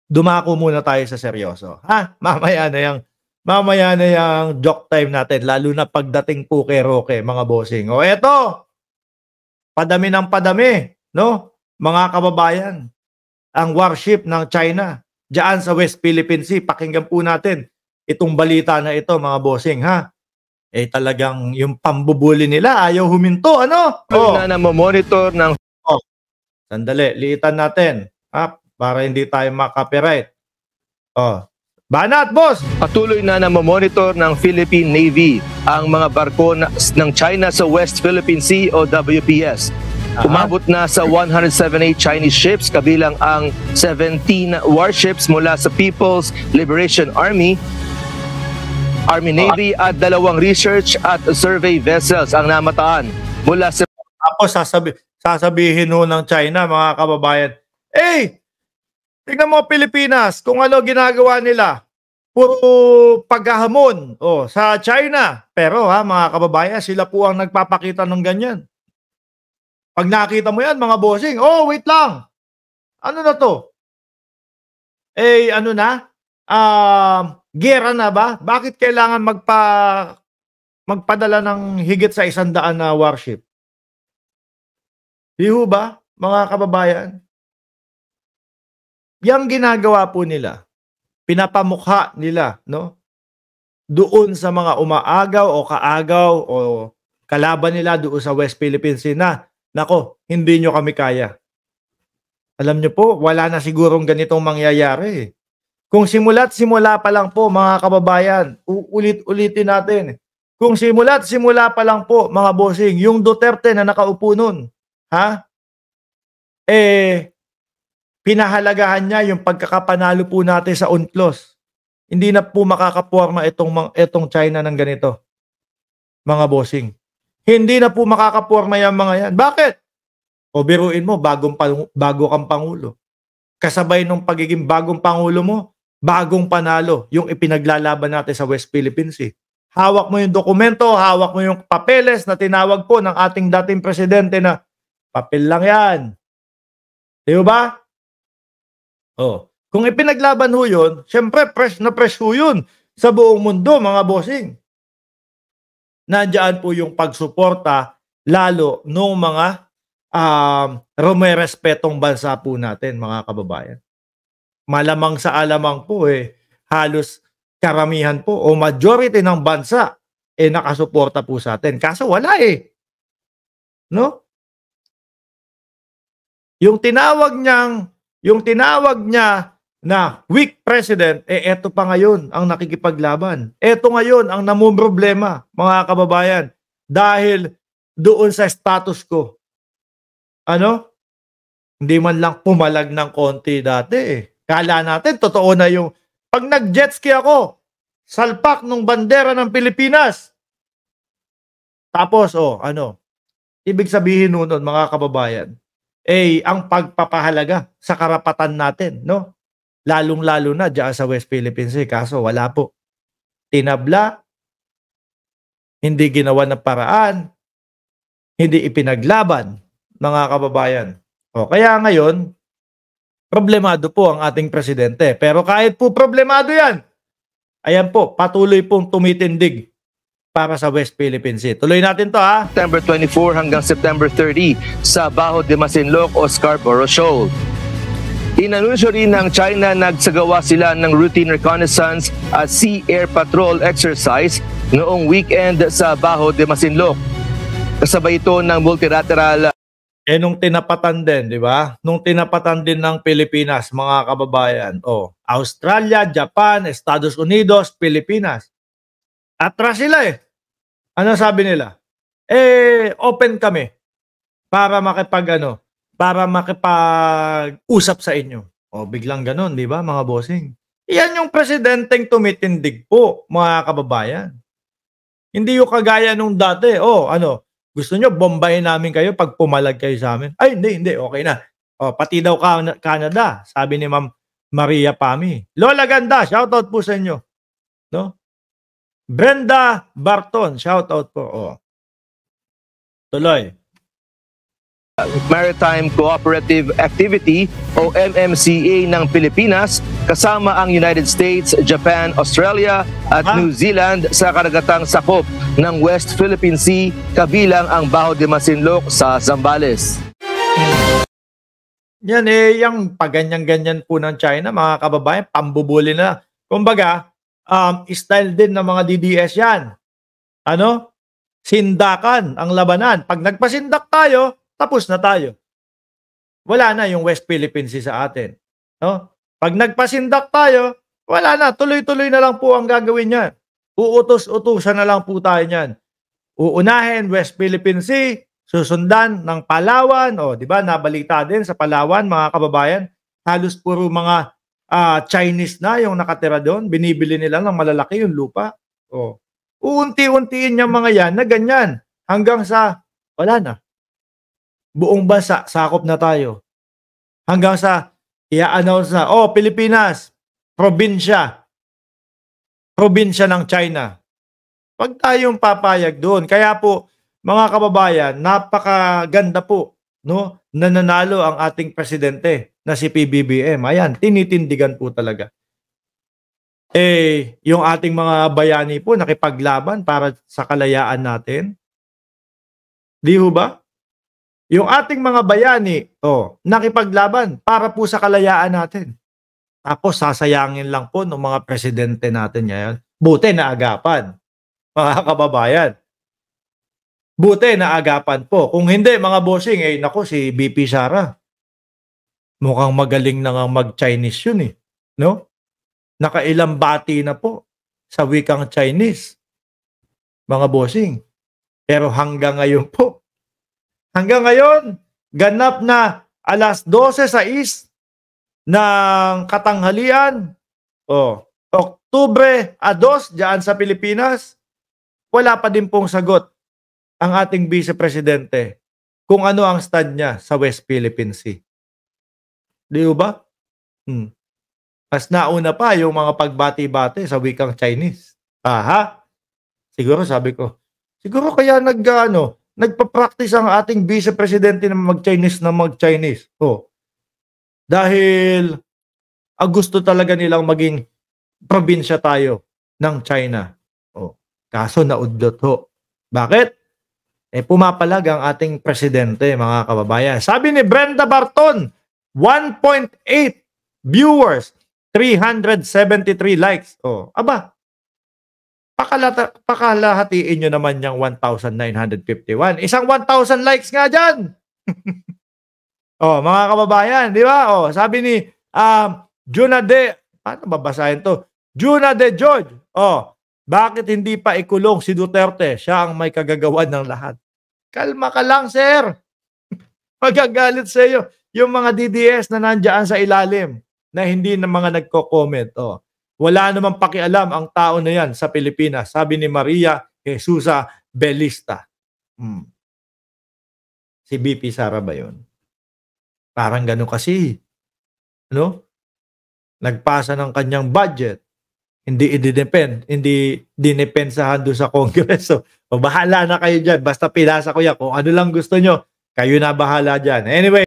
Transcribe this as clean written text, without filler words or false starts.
dumako muna tayo sa seryoso, ha? Mamaya na yang joke time natin lalo na pagdating po kay Roque, mga bossing. O eto, padami ng padami, 'no, mga kababayan, ang warship ng China diyan sa West Philippine Sea. Pakinggan po natin itong balita na ito, mga bossing, ha? Eh, talagang yung pambubuli nila ayaw huminto, ano? Na namo-monitor ng Sandali, liitan natin, ha, para hindi tayo ma-copyright. Banat, boss! Patuloy na namo-monitor ng Philippine Navy ang mga barko ng China sa West Philippine Sea o WPS. Umabot na sa 178 Chinese ships kabilang ang 17 warships mula sa People's Liberation Army, Navy at 2 research at survey vessels ang namataan mula sa... Tapos sasabihin ho ng China, mga kababayan, tingnan mo Pilipinas kung ano ginagawa nila. Puro paghahamon sa China. Pero mga kababayan, sila po ang nagpapakita ng ganyan. Pag nakita mo yan, mga bossing, wait lang. Ano na to? Ano na? Gera na ba? Bakit kailangan magpadala ng higit sa 100 na warship? Di ho ba, mga kababayan? Yang ginagawa po nila, pinapamukha nila, no? Doon sa mga umaagaw o kaagaw o kalaban nila doon sa West Philippine Sea na, nako, hindi nyo kami kaya. Alam nyo po, wala na sigurong ganitong mangyayari. Kung simula't simula pa lang po, mga kababayan, ulit-ulitin natin. Kung simula't simula pa lang po, mga bossing, yung Duterte na nakaupo nun, pinahalagahan niya yung pagkakapanalo po natin sa UNCLOS. Hindi na po makakaporma itong China ng ganito, mga bossing. Hindi na po makakaporma yung mga yan. Bakit? O biruin mo, bago kang Pangulo. Kasabay nung pagiging bagong Pangulo mo, bagong panalo yung ipinaglalaban natin sa West Philippine Sea. Hawak mo yung dokumento, hawak mo yung papeles na tinawag po ng ating dating presidente na papel lang yan. Di ba? Kung ipinaglaban ho yun, syempre fresh na fresh ho yun sa buong mundo, mga bossing. Nandiyan po yung pagsuporta lalo nung mga rumerespetong bansa po natin, mga kababayan. Malamang sa alamang po halos karamihan po o majority ng bansa nakasuporta po sa atin. Kaso wala no? Yung tinawag niya na weak president, eto pa ngayon ang nakikipaglaban. Eto ngayon ang namumroblema, mga kababayan, dahil doon sa status quo. Hindi man lang pumalag ng konti dati Kala natin, totoo na yung pag nag-jet ski ako, salpak nung bandera ng Pilipinas. Tapos, ibig sabihin nun, mga kababayan, ang pagpapahalaga sa karapatan natin, no? Lalong-lalo na diyan sa West Philippine Sea. Kaso wala po. Tinabla, hindi ginawa ng paraan, hindi ipinaglaban, mga kababayan. Kaya ngayon, problemado po ang ating presidente. Pero kahit po problemado yan, ayan po, patuloy pong tumitindig para sa West Philippine Sea. Tuloy natin to, September 24 hanggang September 30 sa Baho de Masinloc o Scarborough Shoal. Inanunsyo rin ng China nagsagawa sila ng routine reconnaissance at sea-air patrol exercise noong weekend sa Baho de Masinloc. Kasabay ito ng multilateral nung tinapatan din, di ba? Nung tinapatan din ng Pilipinas, mga kababayan. Australia, Japan, Estados Unidos, Pilipinas. Atras sila Ano sabi nila? Open kami para makipag-usap sa inyo. Biglang ganon, di ba, mga bossing? Iyan yung presidenteng tumitindig po, mga kababayan. Hindi yung kagaya nung dati, gusto nyo, bombahin namin kayo pag pumalag kayo sa amin. Ay, hindi, okay na. Pati daw Canada, sabi ni Ma'am Maria Pami. Lola Ganda, shoutout po sa inyo. No? Brenda Barton, shoutout po. Tuloy. Maritime Cooperative Activity o MMCA ng Pilipinas kasama ang United States, Japan, Australia at New Zealand sa karagatang sakop ng West Philippine Sea kabilang ang Baho de Masinloc sa Zambales. Yan yung paganyan-ganyan po ng China, mga kababayan, pambubuli na. Kumbaga, style din ng mga DDS yan. Ano? Sindakan ang labanan. Pag nagpasindak tayo, tapos na tayo. Wala na yung West Philippine Sea sa atin. No? Pag nagpasindak tayo, wala na. Tuloy-tuloy na lang po ang gagawin niyan. Uutos-utusan na lang po tayo niyan. Uunahin West Philippine Sea, susundan ng Palawan. O, di ba? Nabalita din sa Palawan, mga kababayan. Halos puro mga Chinese na yung nakatira doon. Binibili nila ng malalaki yung lupa. O, uunti-untiin yung mga yan na ganyan. Hanggang sa, wala na. Buong bansa, sakop na tayo. Hanggang sa, i-announce na, Pilipinas, probinsya. Probinsya ng China. Pag tayong papayag doon. Kaya po, mga kababayan, napakaganda po, no? Nananalo ang ating presidente na si PBBM. Ayan, tinitindigan po talaga. Yung ating mga bayani po, nakipaglaban para sa kalayaan natin. Di ho ba? Yung ating mga bayani, nakipaglaban para po sa kalayaan natin. Tapos sasayangin lang po ng mga presidente natin ngayon. Buti na agapan, mga kababayan. Buti na agapan po. Kung hindi, mga bossing, naku, si BP Sara. Mukhang magaling na nga mag-Chinese yun no? Nakailang bati na po sa wikang Chinese, mga bossing. Pero hanggang ngayon po, hanggang ngayon, ganap na alas 12:06 ng katanghalian, Oktubre 2, diyan sa Pilipinas, wala pa din pong sagot ang ating Vice Presidente kung ano ang stand niya sa West Philippine Sea. Di ba? Mas nauna pa yung mga pagbati-bati sa wikang Chinese. Siguro sabi ko, siguro kaya nagpa-practice ang ating Vice Presidente na mag-Chinese. Dahil gusto talaga nilang maging probinsya tayo ng China. Kaso naudlot ho. Bakit? Pumapalag ang ating presidente, mga kababayan. Sabi ni Brenda Barton, 1.8 viewers, 373 likes. Aba, pakalahatiin nyo naman yung 1,951. Isang 1,000 likes nga dyan. Mga kababayan, di ba? Sabi ni paano babasahin to? Juna de George. Bakit hindi pa ikulong si Duterte? Siya ang may kagagawan ng lahat. Kalma ka lang, sir. Magagalit sa iyo yung mga DDS na nandiyan sa ilalim na hindi na mga nagko-comment. Wala namang pakialam ang tao na yan sa Pilipinas. Sabi ni Maria Jesusa Belista. Si BP Sara ba yun? Parang gano'n kasi. Nagpasa ng kanyang budget. Hindi dinepensahan doon sa Congress. Bahala na kayo dyan. Basta pinasa ko yan. Kung ano lang gusto nyo, kayo na bahala dyan. Anyway,